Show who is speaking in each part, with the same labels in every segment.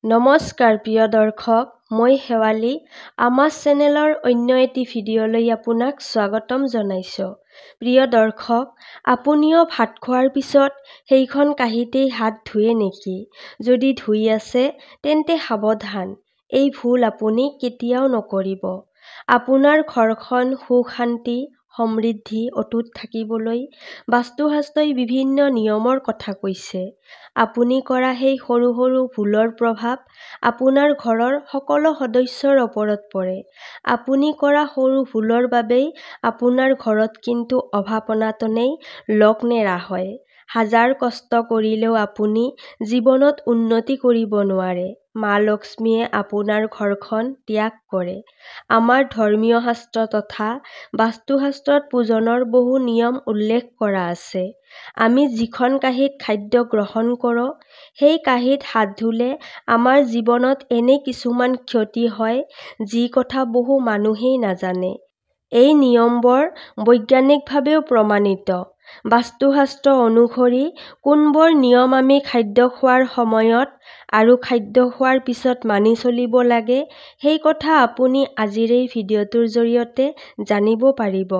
Speaker 1: নমস্কাৰ প্ৰিয় দৰ্শক, মই শেৱালী। আমাৰ চেনেলৰ অন্য এটি ভিডিঅ'লৈ আপোনাক স্বাগতম জনাইছোঁ। প্ৰিয় দৰ্শক, আপুনিও ভাত খোৱাৰ পিছত সেইখন কাঁহীতেই হাত ধুৱে নেকি? যদি ধুই আছে, তেন্তে সাৱধান, এই ভুল আপুনি কেতিয়াও নকৰিব। আপোনাৰ ঘৰখন সুখ শান্তি সমৃদ্ধি অটুট থাকিবলৈ বাস্তুশাস্ত্ৰই বিভিন্ন নিয়মৰ কথা কৈছে। আপুনি কৰা সেই সৰু সৰু ভুলৰ প্ৰভাৱ আপোনাৰ ঘৰৰ সকলো সদস্যৰ ওপৰত পৰে। আপুনি কৰা সৰু ভুলৰ বাবেই আপোনাৰ ঘৰত কিন্তু অভাৱ-অনাটনেই লগ নেৰা হয়। হাজাৰ কষ্ট কৰিলেও আপুনি জীৱনত উন্নতি কৰিব নোৱাৰে। মা লক্ষ্মীয়ে আপোনাৰ ঘৰখন ত্যাগ কৰে। আমাৰ ধৰ্মীয় শাস্ত্ৰ তথা বাস্তুশাস্ত্ৰত পূজনৰ বহু নিয়ম উল্লেখ কৰা আছে। আমি যিখন কাঁহীত খাদ্য গ্ৰহণ কৰোঁ, সেই কাঁহীত হাত ধুলে আমাৰ জীৱনত এনে কিছুমান ক্ষতি হয়, যি কথা বহু মানুহেই নাজানে। এই নিয়মবোৰ বৈজ্ঞানিকভাৱেও প্ৰমাণিত। বাস্তুশাস্ত্ৰ অনুসৰি কোনবোৰ নিয়ম আমি খাদ্য খোৱাৰ সময়ত আৰু খাদ্য খোৱাৰ পিছত মানি চলিব লাগে, সেই কথা আপুনি আজিৰ এই ভিডিঅ'টোৰ জৰিয়তে জানিব পাৰিব।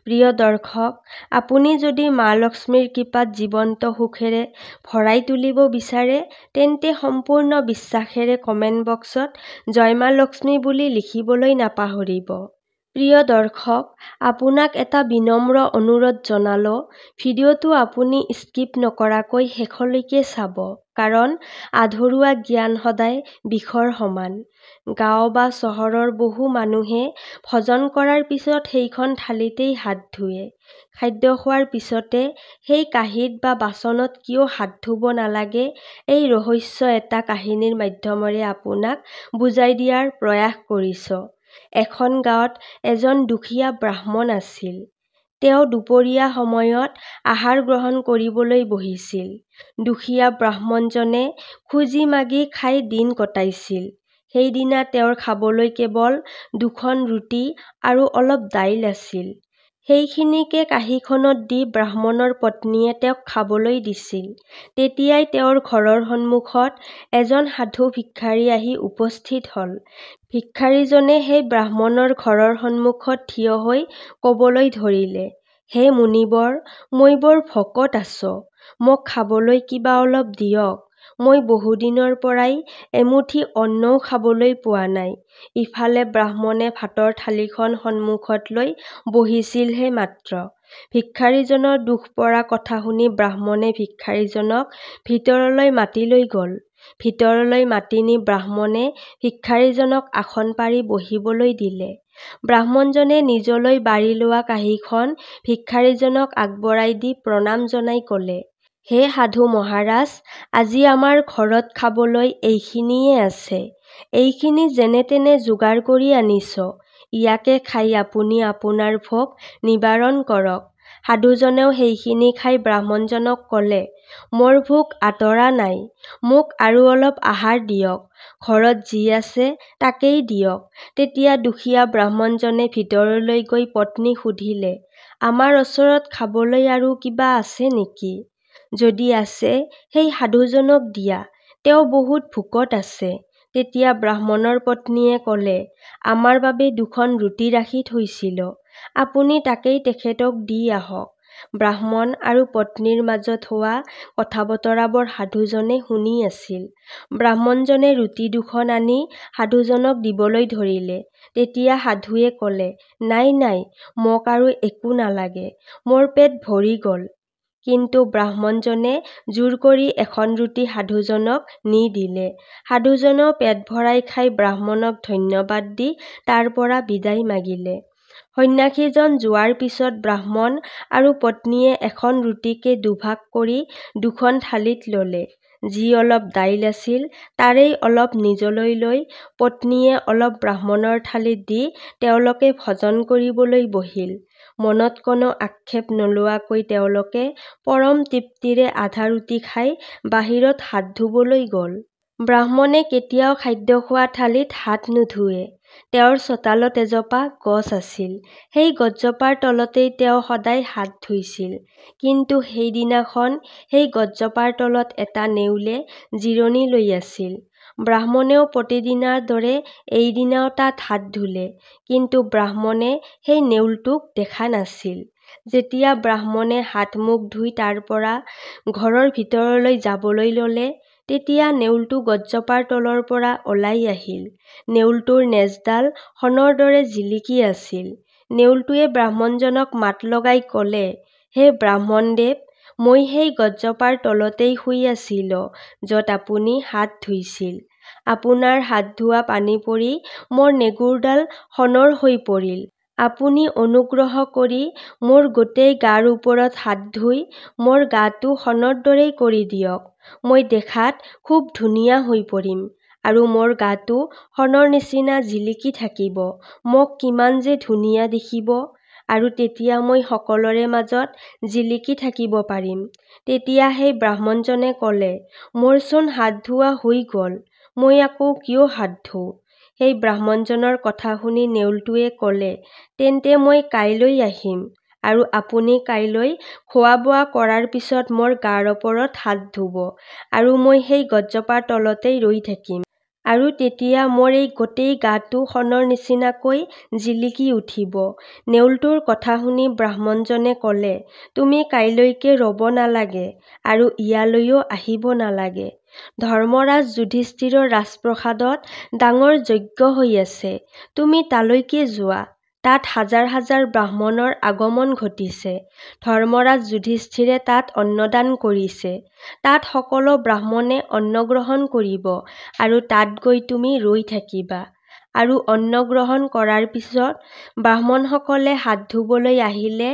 Speaker 1: প্ৰিয় দৰ্শক, আপুনি যদি মা লক্ষ্মীৰ কৃপাত জীৱন্ত সুখেৰে ভৰাই তুলিব বিচাৰে, তেন্তে সম্পূৰ্ণ বিশ্বাসেৰে কমেণ্ট বক্সত জয় মা লক্ষ্মী বুলি লিখিবলৈ নাপাহৰিব। প্ৰিয় দৰ্শক, আপোনাক এটা বিনম্ৰ অনুৰোধ জনালোঁ, ভিডিঅ'টো আপুনি স্কিপ নকৰাকৈ শেষলৈকে চাব, কাৰণ আধৰুৱা জ্ঞান সদায় বিষৰ সমান। গাঁও বা চহৰৰ বহু মানুহে ভোজন কৰাৰ পিছত সেইখন থালিতেই হাত ধুৱে। খাদ্য খোৱাৰ পিছতে সেই কাঁহীত বা বাচনত কিয় হাত ধুব নালাগে, এই ৰহস্য এটা কাহিনীৰ মাধ্যমেৰে আপোনাক বুজাই দিয়াৰ প্ৰয়াস কৰিছোঁ। এখন গাঁৱত এজন দুখীয়া ব্ৰাহ্মণ আছিল। তেওঁ দুপৰীয়া সময়ত আহাৰ গ্ৰহণ কৰিবলৈ বহিছিল। দুখীয়া ব্ৰাহ্মণজনে খুজি মাগি খাই দিন কটাইছিল। সেইদিনা তেওঁৰ খাবলৈ কেৱল দুখন ৰুটি আৰু অলপ দাইল আছিল। সেইখিনিকে কাঁহীখনত দি ব্ৰাহ্মণৰ পত্নীয়ে তেওঁক খাবলৈ দিছিল। তেতিয়াই তেওঁৰ ঘৰৰ সন্মুখত এজন সাধু ভিক্ষাৰী আহি উপস্থিত হ'ল। ভিক্ষাৰীজনে সেই ব্ৰাহ্মণৰ ঘৰৰ সন্মুখত থিয় হৈ ক'বলৈ ধৰিলে, হে মুনিবৰ, মই বৰ ভোকত আছোঁ। মোক খাবলৈ কিবা অলপ দিয়ক। মই বহুদিনৰ পৰাই এমুঠি অন্নও খাবলৈ পোৱা নাই। ইফালে ব্ৰাহ্মণে ভাতৰ থালিখন সন্মুখত লৈ বহিছিলহে মাত্ৰ। ভিক্ষাৰীজনৰ দুখ পৰা কথা শুনি ব্ৰাহ্মণে ভিক্ষাৰীজনক ভিতৰলৈ মাতি লৈ গ'ল। ভিতৰলৈ মাতি নি ব্ৰাহ্মণে ভিক্ষাৰীজনক আসন পাৰি বহিবলৈ দিলে। ব্ৰাহ্মণজনে নিজলৈ বাঢ়ি লোৱা কাঁহীখন ভিক্ষাৰীজনক আগবঢ়াই দি প্ৰণাম জনাই ক'লে, হে সাধু মহাৰাজ, আজি আমাৰ ঘৰত খাবলৈ এইখিনিয়ে আছে। এইখিনি যেনে তেনে যোগাৰ কৰি আনিছোঁ। ইয়াকে খাই আপুনি আপোনাৰ ভোক নিবাৰণ কৰক। সাধুজনেও সেইখিনি খাই ব্ৰাহ্মণজনক ক'লে, মোৰ ভোক আঁতৰা নাই, মোক আৰু অলপ আহাৰ দিয়ক। ঘৰত যি আছে তাকেই দিয়ক। তেতিয়া দুখীয়া ব্ৰাহ্মণজনে ভিতৰলৈ গৈ পত্নীক সুধিলে, আমাৰ ওচৰত খাবলৈ আৰু কিবা আছে নেকি? যদি আছে, সেই সাধুজনক দিয়া, তেওঁ বহুত ভোকত আছে। তেতিয়া ব্ৰাহ্মণৰ পত্নীয়ে ক'লে, আমাৰ বাবে দুখন ৰুটি ৰাখি থৈছিলোঁ, আপুনি তাকেই তেখেতক দি আহক। ব্ৰাহ্মণ আৰু পত্নীৰ মাজত হোৱা কথা-বতৰাবোৰ সাধুজনে শুনি আছিল। ব্ৰাহ্মণজনে ৰুটি দুখন আনি সাধুজনক দিবলৈ ধৰিলে। তেতিয়া সাধুৱে ক'লে, নাই নাই, মোক আৰু একো নালাগে, মোৰ পেট ভৰি গ'ল। কিন্তু ব্ৰাহ্মণজনে জোৰ কৰি এখন ৰুটি সাধুজনক নি দিলে। সাধুজনেও পেট ভৰাই খাই ব্ৰাহ্মণক ধন্যবাদ দি তাৰ পৰা বিদায় মাগিলে। সন্ন্যাসীজন যোৱাৰ পিছত ব্ৰাহ্মণ আৰু পত্নীয়ে এখন ৰুটিকে দুভাগ কৰি দুখন থালিত ল'লে। যি অলপ দাইল আছিল, তাৰেই অলপ নিজলৈ লৈ পত্নীয়ে অলপ ব্ৰাহ্মণৰ থালিত দি তেওঁলোকে ভোজন কৰিবলৈ বহিল। মনত কোনো আক্ষেপ নোলোৱাকৈ তেওঁলোকে পৰম তৃপ্তিৰে আধা ৰুটি খাই বাহিৰত হাত ধুবলৈ গ'ল। ব্ৰাহ্মণে কেতিয়াও খাদ্য খোৱা থালিত হাত নুধুৱে। তেওঁৰ চোতালত এজোপা গছ আছিল। সেই গছজোপাৰ তলতেই তেওঁ সদায় হাত ধুইছিল। কিন্তু সেইদিনাখন সেই গছজোপাৰ তলত এটা নেউলে জিৰণি লৈ আছিল। ব্ৰাহ্মণেও প্ৰতিদিনাৰ দৰে এইদিনাও তাত হাত ধুলে, কিন্তু ব্ৰাহ্মণে সেই নেউলটোক দেখা নাছিল। যেতিয়া ব্ৰাহ্মণে হাত-মুখ ধুই তাৰ পৰা ঘৰৰ ভিতৰলৈ যাবলৈ ল'লে, তেতিয়া নেউলটো গছজোপাৰ তলৰ পৰা ওলাই আহিল। নেউলটোৰ নেজডাল সোণৰ দৰে জিলিকি আছিল। নেউলটোৱে ব্ৰাহ্মণজনক মাত লগাই ক'লে, "হে ব্ৰাহ্মণদেৱ, মই সেই গছজোপাৰ তলতেই শুই আছিলো য'ত আপুনি হাত ধুইছিল। আপোনাৰ হাত ধোৱা পানী পৰি মোৰ নেগুৰডাল সোণৰ হৈ পৰিল। আপুনি অনুগ্ৰহ কৰি মোৰ গোটেই গাৰ ওপৰত হাত ধুই মোৰ গাটো সোণৰ দৰেই কৰি দিয়ক। মই দেখাত খুব ধুনীয়া হৈ পৰিম আৰু মোৰ গাটো সোণৰ নিচিনা জিলিকি থাকিব। মোক কিমান যে ধুনীয়া দেখিব আৰু তেতিয়া মই সকলোৰে মাজত জিলিকি থাকিব পাৰিম।" তেতিয়া সেই ব্ৰাহ্মণজনে ক'লে, "মোৰচোন হাত ধোৱা হৈ গ'ল, মই আকৌ কিয় হাত ধোওঁ?" সেই ব্ৰাহ্মণজনৰ কথা শুনি নেউলটোৱে ক'লে, "তেন্তে মই কাইলৈ আহিম আৰু আপুনি কাইলৈ খোৱা-বোৱা কৰাৰ পিছত মোৰ গাৰ ওপৰত হাত ধুব আৰু মই সেই গছজোপাৰ তলতেই ৰৈ থাকিম। আৰু তেতিয়া মোৰ এই গোটেই গাটো সোণৰ নিচিনাকৈ জিলিকি উঠিব।" নেউলটোৰ কথা শুনি ব্ৰাহ্মণজনে ক'লে, "তুমি কাইলৈকে ৰ'ব নালাগে আৰু ইয়ালৈও আহিব নালাগে। ধৰ্মৰাজ যুধিষ্ঠিৰৰ ৰাজপ্ৰসাদত ডাঙৰ যজ্ঞ হৈ আছে। তুমি তালৈকে যোৱা। তাত হাজাৰ হাজাৰ ব্ৰাহ্মণৰ আগমন ঘটিছে। ধৰ্মৰাজ যুধিষ্ঠিৰে তাত অন্নদান কৰিছে। তাত সকলো ব্ৰাহ্মণে অন্ন গ্ৰহণ কৰিব আৰু তাত গৈ তুমি ৰৈ থাকিবা। আৰু অন্ন গ্ৰহণ কৰাৰ পিছত ব্ৰাহ্মণসকলে হাত ধুবলৈ আহিলে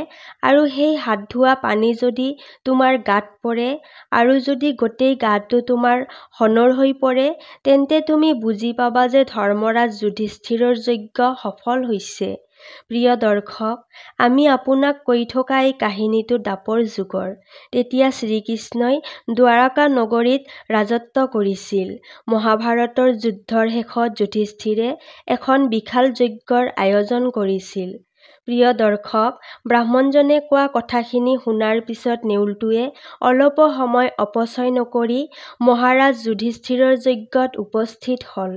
Speaker 1: আৰু সেই হাত ধোৱা পানী যদি তোমাৰ গাত পৰে আৰু যদি গোটেই গাটো তোমাৰ সোণৰ হৈ পৰে, তেন্তে তুমি বুজি পাবা যে ধৰ্মৰাজ যুধিষ্ঠিৰৰ যজ্ঞ সফল হৈছে।" প্ৰিয় দৰ্শক, আমি আপোনাক কৈ থকা এই কাহিনীটো দ্বাপৰ যুগৰ। তেতিয়া শ্ৰীকৃষ্ণই দ্বাৰকা নগৰীত ৰাজত্ব কৰিছিল। মহাভাৰতৰ যুদ্ধৰ শেষত যুধিষ্ঠিৰে এখন বিশাল যজ্ঞৰ আয়োজন কৰিছিল। প্ৰিয় দৰ্শক, ব্ৰাহ্মণজনে কোৱা কথাখিনি শুনাৰ পিছত নেউলটোৱে অলপো সময় অপচয় নকৰি মহাৰাজ যুধিষ্ঠিৰৰ যজ্ঞত উপস্থিত হ'ল।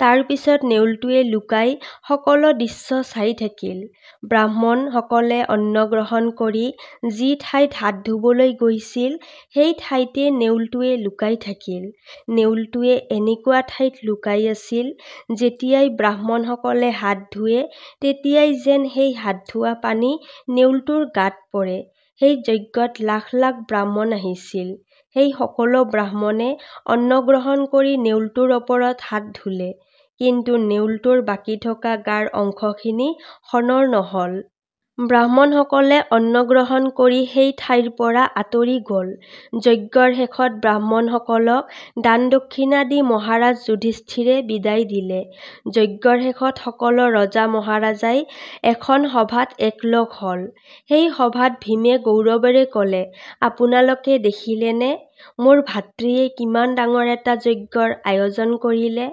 Speaker 1: তাৰ পিছত নেউলটোৱে লুকাই সকলো দৃশ্য চাই থাকিল। ব্ৰাহ্মণসকলে অন্ন গ্ৰহণ কৰি যি ঠাইত হাত ধুবলৈ গৈছিল, সেই ঠাইতে নেউলটোৱে লুকাই থাকিল। নেউলটোৱে এনেকুৱা ঠাইত লুকাই আছিল, যেতিয়াই ব্ৰাহ্মণসকলে হাত ধুৱে, তেতিয়াই যেন সেই হাত ধোৱা পানী নেউলটোৰ গাত পৰে। সেই যজ্ঞত লাখ লাখ ব্ৰাহ্মণ আহিছিল। সেই সকলো ব্ৰাহ্মণে অন্ন গ্ৰহণ কৰি নেউলটোৰ ওপৰত হাত ধুলে, কিন্তু নেউলটোৰ বাকী থকা গাৰ অংশখিনি সোণৰ নহ'ল। ব্ৰাহ্মণসকলে অন্ন গ্ৰহণ কৰি সেই ঠাইৰ পৰা আঁতৰি গ'ল। যজ্ঞৰ শেষত ব্ৰাহ্মণসকলক দান-দক্ষিণা দি মহাৰাজ যুধিষ্ঠিৰে বিদায় দিলে। যজ্ঞৰ শেষত সকলো ৰজা মহাৰজাই এখন সভাত একলগ হ'ল। সেই সভাত ভীমে গৌৰৱেৰে ক'লে, "আপোনালোকে দেখিলেনে? মোৰ ভাতৃয়ে কিমান ডাঙৰ এটা যজ্ঞৰ আয়োজন কৰিলে।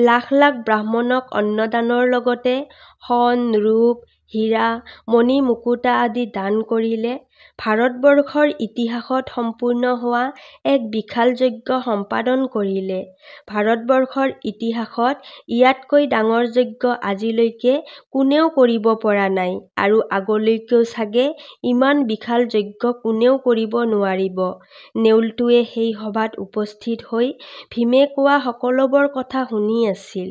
Speaker 1: লাখ লাখ ব্ৰাহ্মণক অন্নদানৰ লগতে সোণ, ৰূপ, হীৰা, মণি মুকুতা আদি দান কৰিলে। ভাৰতবৰ্ষৰ ইতিহাসত সম্পূৰ্ণ হোৱা এক বিশাল যজ্ঞ সম্পাদন কৰিলে। ভাৰতবৰ্ষৰ ইতিহাসত ইয়াতকৈ ডাঙৰ যজ্ঞ আজিলৈকে কোনেও কৰিব পৰা নাই আৰু আগলৈকেও চাগে ইমান বিশাল যজ্ঞ কোনেও কৰিব নোৱাৰিব।" নেউলটোৱে সেই সভাত উপস্থিত হৈ ভীমে কোৱা সকলোবোৰ কথা শুনি আছিল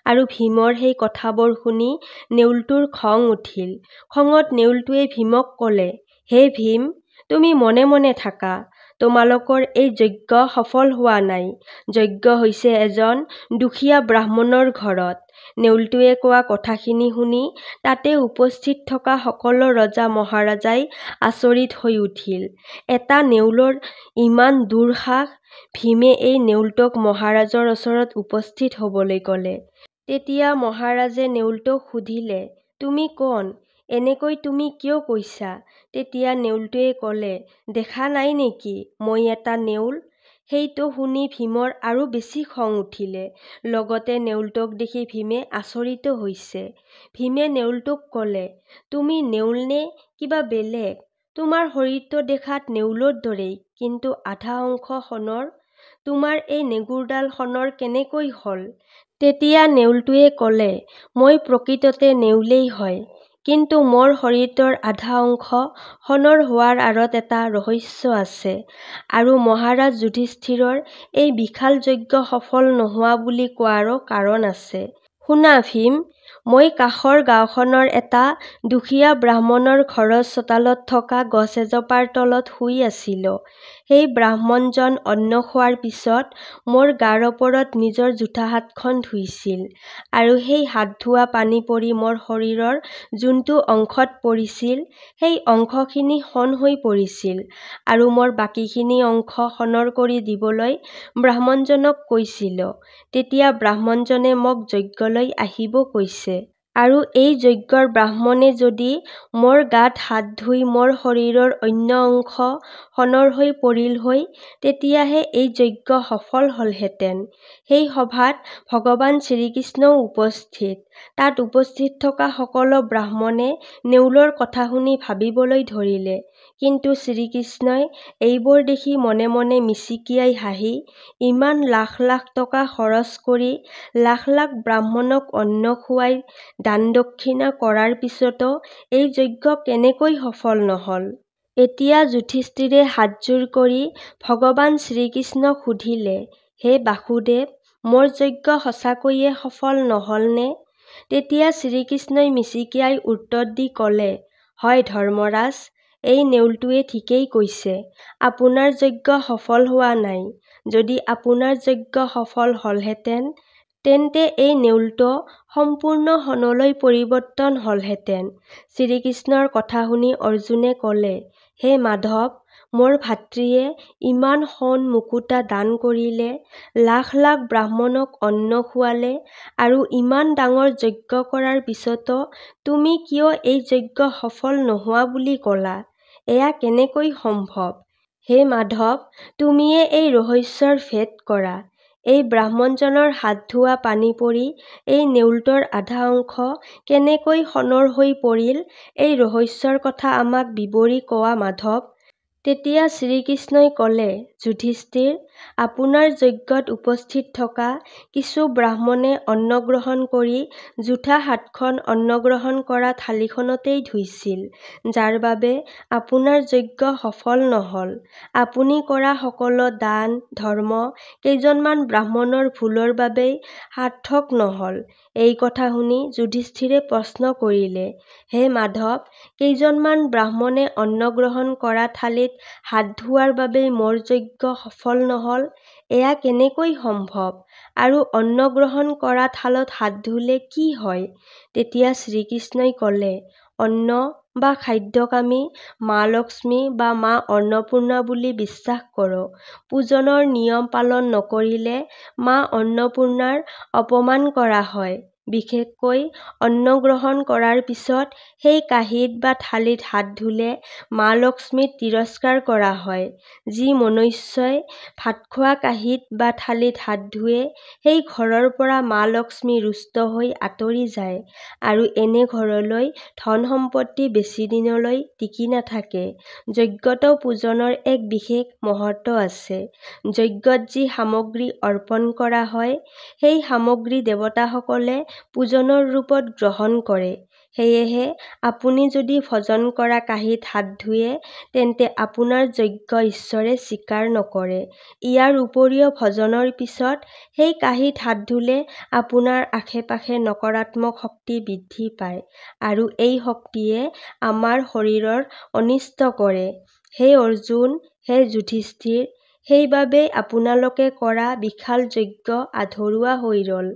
Speaker 1: আৰু ভীমৰ সেই কথাবোৰ শুনি নেউলটোৰ খং উঠিল। খঙত নেউলটোৱে ভীমক ক'লে, "হে ভীম, তুমি মনে মনে থাকা। তোমালোকৰ এই যজ্ঞ সফল হোৱা নাই। যজ্ঞ হৈছে এজন দুখীয়া ব্ৰাহ্মণৰ ঘৰত।" নেউলটোৱে কোৱা কথাখিনি শুনি তাতে উপস্থিত থকা সকলো ৰজা মহাৰজাই আচৰিত হৈ উঠিল। এটা নেউলৰ ইমান দুঃসাহস! ভীমে এই নেউলটোক মহাৰাজৰ ওচৰত উপস্থিত হ'বলৈ ক'লে। তেতিয়া মহাৰাজে নেউলটোক সুধিলে, "তুমি কোন? এনেকৈ তুমি কিয় কৈছা?" তেতিয়া নেউলটোৱে ক'লে, "দেখা নাই নেকি মই এটা নেউল?" সেইটো শুনি ভীমৰ আৰু বেছি খং উঠিলে। লগতে নেউলটোক দেখি ভীমে আচৰিত হৈছে। ভীমে নেউলটোক ক'লে, "তুমি নেউল নে কিবা বেলেগ? তোমাৰ শৰীৰটো দেখাত নেউলৰ দৰেই, কিন্তু আধা অংশ সোণৰ। তোমাৰ এই নেগুৰডাল শণৰ কেনেকৈ হ'ল? তেতিয়া নেউলটোৱে ক'লে, মই প্ৰকৃততে নেউলেই হয়, কিন্তু মোৰ শৰীৰটোৰ আধা অংশ শণৰ হোৱাৰ আঁৰত এটা ৰহস্য আছে আৰু মহাৰাজ যুধিষ্ঠিৰৰ এই বিশাল যজ্ঞ সফল নোহোৱা বুলি কোৱাৰো কাৰণ আছে। শুনা ভীম, মই কাষৰ গাঁওখনৰ এটা দুখীয়া ব্ৰাহ্মণৰ ঘৰৰ চোতালত থকা গছ এজোপাৰ তলত শুই আছিলোঁ। সেই ব্ৰাহ্মণজন অন্ন খোৱাৰ পিছত মোৰ গাৰ ওপৰত নিজৰ জোঠা হাতখন ধুইছিল আৰু সেই হাত ধোৱা পানী পৰি মোৰ শৰীৰৰ যোনটো অংশত পৰিছিল সেই অংশখিনি শণ হৈ পৰিছিল আৰু মোৰ বাকীখিনি অংশ শণৰ কৰি দিবলৈ ব্ৰাহ্মণজনক কৈছিলোঁ। তেতিয়া ব্ৰাহ্মণজনে মোক যজ্ঞলৈ আহিব কৈছে। আৰু এই যজ্ঞৰ ব্ৰাহ্মণে যদি মোৰ গাত হাত ধুই মোৰ শৰীৰৰ অন্য অংশ শণৰ হৈ পৰিল হয়, তেতিয়াহে এই যজ্ঞ সফল হ'লহেঁতেন। সেই সভাত ভগৱান শ্ৰীকৃষ্ণও উপস্থিত। তাত উপস্থিত থকা সকলো ব্ৰাহ্মণে নেউলৰ কথা শুনি ভাবিবলৈ ধৰিলে, কিন্তু শ্ৰীকৃষ্ণই এইবোৰ দেখি মনে মনে মিচিকিয়াই হাঁহি, ইমান লাখ লাখ টকা খৰচ কৰি লাখ লাখ ব্ৰাহ্মণক অন্ন খুৱাই দান দক্ষিণা কৰাৰ পিছতো এই যজ্ঞ কেনেকৈ সফল নহ'ল? এতিয়া যুধিষ্ঠিৰে হাতযোৰ কৰি ভগৱান শ্ৰীকৃষ্ণক সুধিলে, হে বাসুদেৱ, মোৰ যজ্ঞ সঁচাকৈয়ে সফল নহ'লনে? তেতিয়া শ্ৰীকৃষ্ণই মিচিকিয়াই উত্তৰ দি ক'লে, হয় ধৰ্মৰাজ, এই নেউলটোৱে ঠিকেই কৈছে, আপোনাৰ যজ্ঞ সফল হোৱা নাই। যদি আপোনাৰ যজ্ঞ সফল হ'লহেঁতেন, তেন্তে এই নেউলটো সম্পূৰ্ণ শণলৈ পৰিৱৰ্তন হ'লহেঁতেন। শ্ৰীকৃষ্ণৰ কথা শুনি অৰ্জুনে ক'লে, হে মাধৱ, মোৰ ভাতৃয়ে ইমান সোণ মুকুতা দান কৰিলে, লাখ লাখ ব্ৰাহ্মণক অন্ন খুৱালে আৰু ইমান ডাঙৰ যজ্ঞ কৰাৰ পিছতো তুমি কিয় এই যজ্ঞ সফল নোহোৱা বুলি ক'লা? এয়া কেনেকৈ সম্ভৱ? হে মাধৱ, তুমিয়ে এই ৰহস্যৰ ভেদ কৰা। এই ব্ৰাহ্মণজনৰ হাত ধোৱা পানী পৰি এই নেউলটোৰ আধা অংশ কেনেকৈ শণৰ হৈ পৰিল, এই ৰহস্যৰ কথা আমাক বিৱৰি কোৱা মাধৱ। তেতিয়া শ্ৰীকৃষ্ণই ক'লে, যুধিষ্ঠিৰ, আপোনাৰ যজ্ঞত উপস্থিত থকা কিছু ব্ৰাহ্মণে অন্ন গ্ৰহণ কৰি জোঠা হাতখন অন্ন গ্ৰহণ কৰা থালিখনতেই ধুইছিল, যাৰ বাবে আপোনাৰ যজ্ঞ সফল নহ'ল। আপুনি কৰা সকলো দান ধৰ্ম কেইজনমান ব্ৰাহ্মণৰ ভুলৰ বাবেই সাৰ্থক নহ'ল। এই কথা শুনি যুধিষ্ঠিৰে প্ৰশ্ন কৰিলে, হে মাধৱ, কেইজনমান ব্ৰাহ্মণে অন্ন গ্ৰহণ কৰা থালিত হাত ধোৱাৰ বাবেই মোৰ যজ্ঞ সফল নহ'ল, এয়া কেনেকৈ সম্ভৱ? আৰু অন্ন গ্ৰহণ কৰা থালত হাত ধুলে কি হয়? তেতিয়া শ্ৰীকৃষ্ণই ক'লে, অন্ন বা খাদ্যক আমি মা লক্ষ্মী বা মা অন্নপূৰ্ণা বুলি বিশ্বাস কৰোঁ। পূজনৰ নিয়ম পালন নকৰিলে মা অন্নপূৰ্ণাৰ অপমান কৰা হয়। বিশেষকৈ অন্ন গ্ৰহণ কৰাৰ পিছত সেই কাঁহীত বা থালিত হাত ধুলে মা লক্ষ্মীক তিৰস্কাৰ কৰা হয়। যি মনুষ্যই ভাত খোৱা কাঁহীত বা থালিত হাত ধুৱে, সেই ঘৰৰ পৰা মা লক্ষ্মী ৰুষ্ট হৈ আঁতৰি যায় আৰু এনে ঘৰলৈ ধন সম্পত্তি বেছি দিনলৈ টিকি নাথাকে। যজ্ঞতো পূজনৰ এক বিশেষ মহত্ব আছে। যজ্ঞত যি সামগ্ৰী অৰ্পণ কৰা হয়, সেই সামগ্ৰী দেৱতাসকলে পূজনৰ ৰূপত গ্ৰহণ কৰে। সেয়েহে আপুনি যদি ভোজন কৰা কাঁহীত হাত ধুৱে, তেন্তে আপোনাৰ যজ্ঞ ঈশ্বৰে স্বীকাৰ নকৰে। ইয়াৰ উপৰিও ভোজনৰ পিছত সেই কাঁহীত হাত ধুলে আপোনাৰ আশে-পাশে নকাৰাত্মক শক্তি বৃদ্ধি পায় আৰু এই শক্তিয়ে আমাৰ শৰীৰৰ অনিষ্ট কৰে। হে অৰ্জুন, হে যুধিষ্ঠিৰ, সেইবাবেই আপোনালোকে কৰা বিশাল যজ্ঞ আধৰুৱা হৈ ৰ'ল।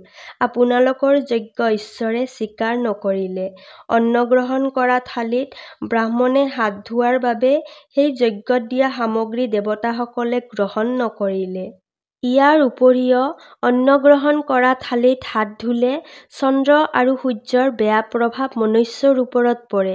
Speaker 1: আপোনালোকৰ যজ্ঞ ঈশ্বৰে স্বীকাৰ নকৰিলে। অন্ন গ্ৰহণ কৰা থালিত ব্ৰাহ্মণে হাত ধোৱাৰ বাবে সেই যজ্ঞত দিয়া সামগ্ৰী দেৱতাসকলে গ্ৰহণ নকৰিলে। ইয়াৰ উপৰিও অন্ন গ্ৰহণ কৰা থালিত হাত ধুলে চন্দ্ৰ আৰু সূৰ্যৰ বেয়া প্ৰভাৱ মনুষ্যৰ ওপৰত পৰে,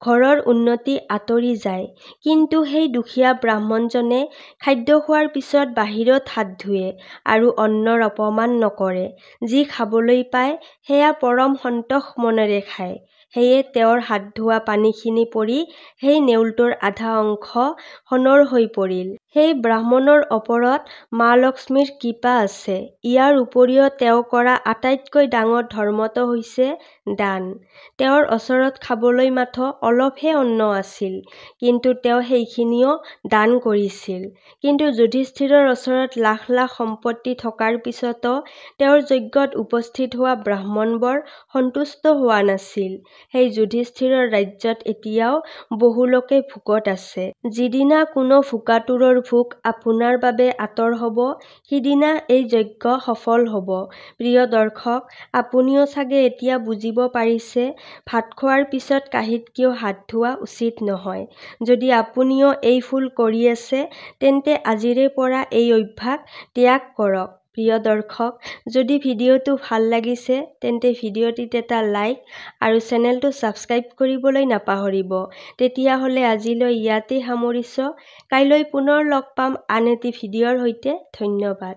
Speaker 1: ঘৰৰ উন্নতি আঁতৰি যায়। কিন্তু সেই দুখীয়া ব্ৰাহ্মণজনে খাদ্য খোৱাৰ পিছত বাহিৰত হাত ধুৱে আৰু অন্নৰ অপমান নকৰে। যি খাবলৈ পায় সেয়া পৰম সন্তোষ মনেৰে খায়। সেয়ে তেওঁৰ হাত ধোৱা পানীখিনি পৰি সেই নেউলটোৰ আধা অংশ শণৰ হৈ পৰিল। সেই ব্ৰাহ্মণৰ ওপৰত মা লক্ষ্মীৰ কৃপা আছে। ইয়াৰ উপৰিও তেওঁ কৰা আটাইতকৈ ডাঙৰ ধৰ্মটো হৈছে দান। তেওঁৰ ওচৰত খাবলৈ মাথো অলপহে অন্ন আছিল, কিন্তু তেওঁ সেইখিনিও দান কৰিছিল। কিন্তু যুধিষ্ঠিৰৰ ওচৰত লাখ লাখ সম্পত্তি থকাৰ পিছতো তেওঁৰ যজ্ঞত উপস্থিত হোৱা ব্ৰাহ্মণবোৰ সন্তুষ্ট হোৱা নাছিল। সেই যুধিষ্ঠিৰৰ ৰাজ্যত এতিয়াও বহু লোকে ভোকত আছে। যিদিনা কোনো ভোকাতুৰৰ ভোক আপোনাৰ বাবে আঁতৰ হ'ব, সিদিনা এই যজ্ঞ সফল হ'ব। প্ৰিয় দৰ্শক, আপুনিও চাগে এতিয়া বুজিব পাৰিছে ভাত খোৱাৰ পিছত কাঁহীত কিয় হাত ধোৱা উচিত নহয়। যদি আপুনিও এই ভুল কৰি আছে, তেন্তে আজিৰে পৰা এই অভ্যাস ত্যাগ কৰক। প্ৰিয় দৰ্শক, যদি ভিডিঅ'টো ভাল লাগিছে তেন্তে ভিডিঅ'টিত এটা লাইক আৰু চেনেলটো ছাবস্ক্ৰাইব কৰিবলৈ নাপাহৰিব। তেতিয়াহ'লে আজিলৈ ইয়াতেই সামৰিছোঁ। কাইলৈ পুনৰ লগ পাম আন এটি ভিডিঅ'ৰ সৈতে। ধন্যবাদ।